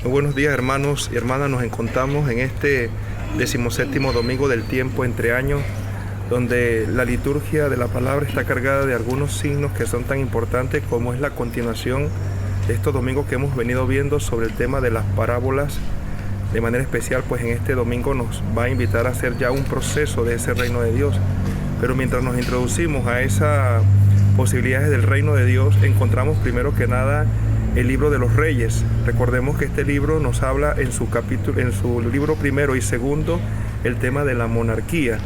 Muy buenos días, hermanos y hermanas. Nos encontramos en este 17º domingo del tiempo entre años, donde la liturgia de la palabra está cargada de algunos signos que son tan importantes, como es la continuación de estos domingos que hemos venido viendo sobre el tema de las parábolas. De manera especial, pues en este domingo nos va a invitar a hacer ya un proceso de ese reino de Dios. Pero mientras nos introducimos a esas posibilidades del reino de Dios, encontramos primero que nada el libro de los Reyes. Recordemos que este libro nos habla en su libro primero y segundo, el tema de la monarquía,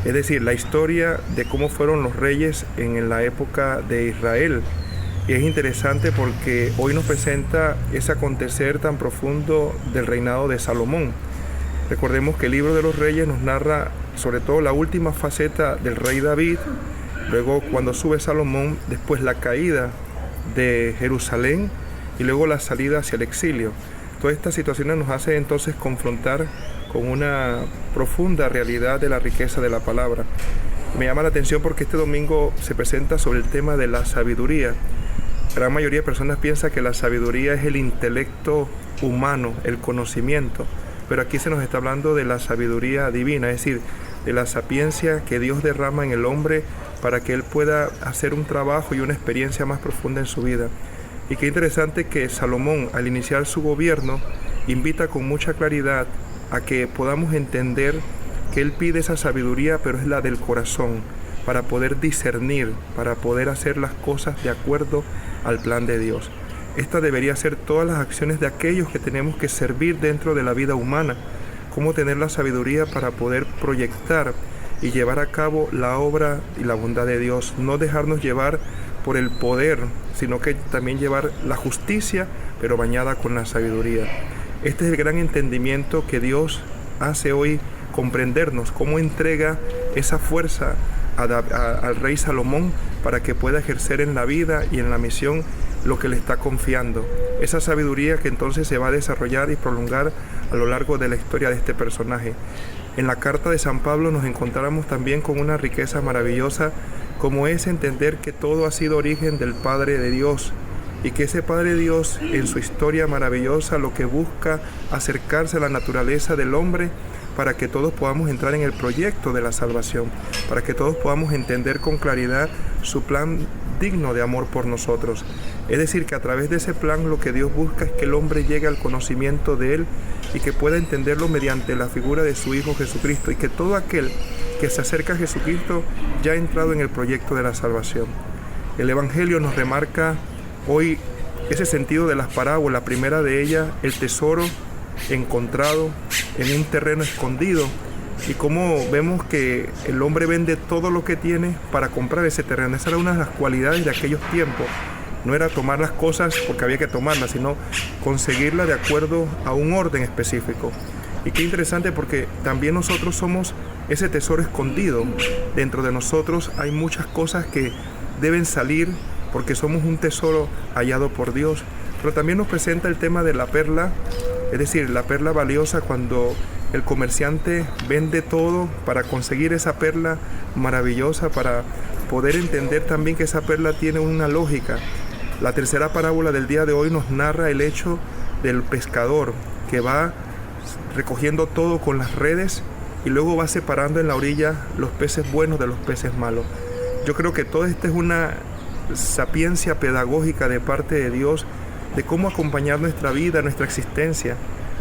es decir, la historia de cómo fueron los reyes en la época de Israel. Y es interesante porque hoy nos presenta ese acontecer tan profundo del reinado de Salomón. Recordemos que el libro de los Reyes nos narra sobre todo la última faceta del rey David, luego cuando sube Salomón, después la caída de Jerusalén y luego la salida hacia el exilio. Todas estas situaciones nos hacen entonces confrontar con una profunda realidad de la riqueza de la palabra. Me llama la atención porque este domingo se presenta sobre el tema de la sabiduría. La gran mayoría de personas piensa que la sabiduría es el intelecto humano, el conocimiento, pero aquí se nos está hablando de la sabiduría divina, es decir, de la sapiencia que Dios derrama en el hombre para que él pueda hacer un trabajo y una experiencia más profunda en su vida. Y qué interesante que Salomón, al iniciar su gobierno, invita con mucha claridad a que podamos entender que él pide esa sabiduría, pero es la del corazón, para poder discernir, para poder hacer las cosas de acuerdo al plan de Dios. Esta debería ser todas las acciones de aquellos que tenemos que servir dentro de la vida humana. Cómo tener la sabiduría para poder proyectar y llevar a cabo la obra y la bondad de Dios. No dejarnos llevar por el poder, sino que también llevar la justicia, pero bañada con la sabiduría. Este es el gran entendimiento que Dios hace hoy comprendernos, cómo entrega esa fuerza al rey Salomón para que pueda ejercer en la vida y en la misión lo que le está confiando. Esa sabiduría que entonces se va a desarrollar y prolongar a lo largo de la historia de este personaje. En la carta de San Pablo nos encontramos también con una riqueza maravillosa, como es entender que todo ha sido origen del Padre de Dios, y que ese Padre de Dios en su historia maravillosa lo que busca acercarse a la naturaleza del hombre para que todos podamos entrar en el proyecto de la salvación, para que todos podamos entender con claridad su plan digno de amor por nosotros. Es decir, que a través de ese plan lo que Dios busca es que el hombre llegue al conocimiento de Él y que pueda entenderlo mediante la figura de su Hijo Jesucristo, y que todo aquel que se acerca a Jesucristo ya ha entrado en el proyecto de la salvación. El Evangelio nos remarca hoy ese sentido de las parábolas. La primera de ellas, el tesoro encontrado en un terreno escondido, y cómo vemos que el hombre vende todo lo que tiene para comprar ese terreno. Esa era una de las cualidades de aquellos tiempos. No era tomar las cosas porque había que tomarlas, sino conseguirlas de acuerdo a un orden específico. Y qué interesante, porque también nosotros somos ese tesoro escondido. Dentro de nosotros hay muchas cosas que deben salir porque somos un tesoro hallado por Dios. Pero también nos presenta el tema de la perla, es decir, la perla valiosa, cuando el comerciante vende todo para conseguir esa perla maravillosa, para poder entender también que esa perla tiene una lógica. La tercera parábola del día de hoy nos narra el hecho del pescador que va recogiendo todo con las redes y luego va separando en la orilla los peces buenos de los peces malos. Yo creo que todo esto es una sapiencia pedagógica de parte de Dios, de cómo acompañar nuestra vida, nuestra existencia.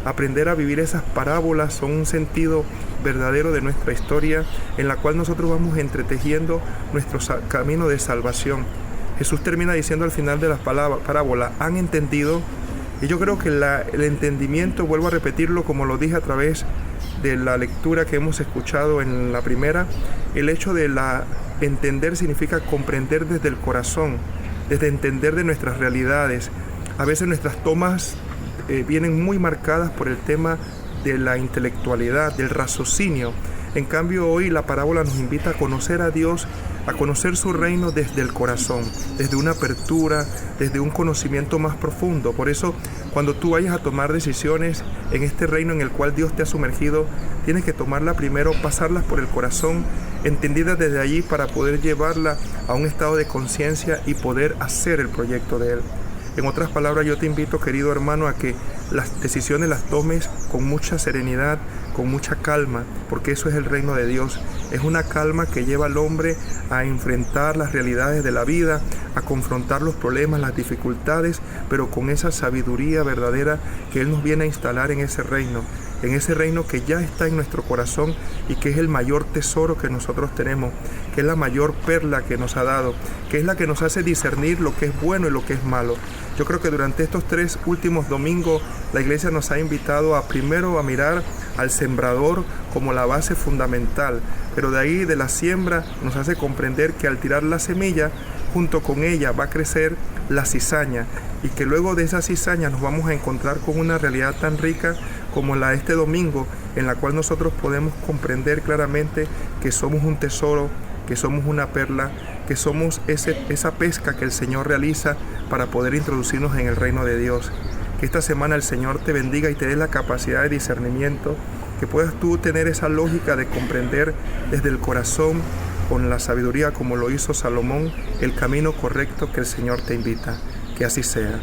Aprender a vivir esas parábolas son un sentido verdadero de nuestra historia, en la cual nosotros vamos entretejiendo nuestro camino de salvación. Jesús termina diciendo al final de las parábolas: ¿han entendido? Y yo creo que el entendimiento, vuelvo a repetirlo como lo dije a través de la lectura que hemos escuchado en la primera, el hecho de entender significa comprender desde el corazón, desde entender de nuestras realidades. A veces nuestras tomas vienen muy marcadas por el tema de la intelectualidad, del raciocinio. En cambio, hoy la parábola nos invita a conocer a Dios, a conocer su reino desde el corazón, desde una apertura, desde un conocimiento más profundo. Por eso, cuando tú vayas a tomar decisiones en este reino en el cual Dios te ha sumergido, tienes que tomarla primero, pasarlas por el corazón, entendidas desde allí, para poder llevarla a un estado de conciencia y poder hacer el proyecto de Él. En otras palabras, yo te invito, querido hermano, a que las decisiones las tomes con mucha serenidad, con mucha calma, porque eso es el reino de Dios. Es una calma que lleva al hombre a enfrentar las realidades de la vida, a confrontar los problemas, las dificultades, pero con esa sabiduría verdadera que Él nos viene a instalar en ese reino que ya está en nuestro corazón y que es el mayor tesoro que nosotros tenemos, que es la mayor perla que nos ha dado, que es la que nos hace discernir lo que es bueno y lo que es malo. Yo creo que durante estos 3 últimos domingos la iglesia nos ha invitado a primero a mirar al sembrador como la base fundamental, pero de ahí de la siembra nos hace comprender que al tirar la semilla, junto con ella va a crecer la cizaña y que luego de esa cizaña nos vamos a encontrar con una realidad tan rica como la de este domingo, en la cual nosotros podemos comprender claramente que somos un tesoro, que somos una perla, que somos esa pesca que el Señor realiza para poder introducirnos en el reino de Dios. Que esta semana el Señor te bendiga y te dé la capacidad de discernimiento, que puedas tú tener esa lógica de comprender desde el corazón, con la sabiduría como lo hizo Salomón, el camino correcto que el Señor te invita. Que así sea.